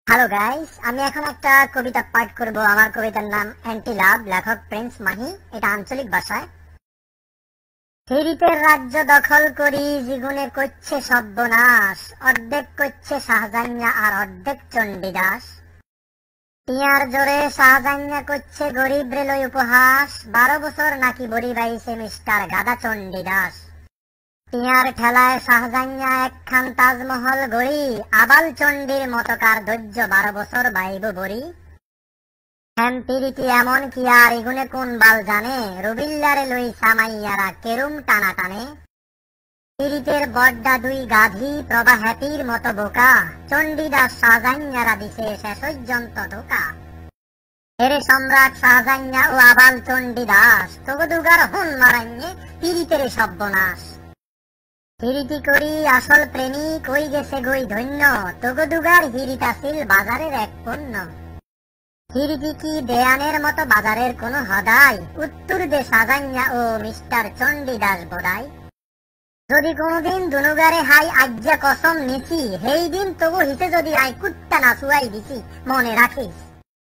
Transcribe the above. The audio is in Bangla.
হ্যালো গাইস, আমি এখন একটা কবিতা পাঠ করব। আমার কবিতার নাম অ্যান্টি লাভ, লেখক প্রিন্স মাহি। এটা আঞ্চলিক ভাষায়। হিরিতের রাজ্য দখল করি জীবনে করছে সর্বনাশ, অর্ধেক করছে শাহজাহানিয়া আর অর্ধেক চণ্ডীদাস। টিয়ার জোরে শাহজাহানিয়া করছে গরিব রেলই উপহাস, 12 বছর নাকি বড়ি বাইছে মিস্টার গাদা চণ্ডীদাস। টিয়ার ঠেলায় শাহজাহানিয়া একখান তাজমহল গড়ি, আবাল চণ্ডীর মতকার ধৈর্য 12 বছর বাইব বড়ি। হ্যাম্পিরিতি এমন কি আর ইগুনে কোন বাল জানে, রবিল্লারে লই সামাইয়ারা কেরুম টানা টানে। পিরিতের বড্ডা দুই গাধি প্রভা হ্যাপির মতো বোকা, চণ্ডীদাস শাহজাহানিয়ারা দিছে শেষযন্ত ধোকা। এরে সম্রাট শাহজাহানিয়া ও আবাল চণ্ডীদাস, তগদুগার হন মারাইয়ে পিরিতের সর্বনাশ। হিরিতি করি আসল প্রেমিক ওই গেছে গই ধন্য, তগদুগার হিরিত আসিল বাজারের এক পণ্য। হিরিতি কি দেয়ানের মতো বাজারের কোনো হদাই, উত্তর দে শাহজাহানিয়া ও মিস্টার চণ্ডীদাস বোধাই। যদি কোনোদিন দুনুগারে হাই আজ্ঞা কসম নিছি, হেই দিন তবু হিসে যদি আই কুত্তা না শুয়াই দিছি, মনে রাখিস।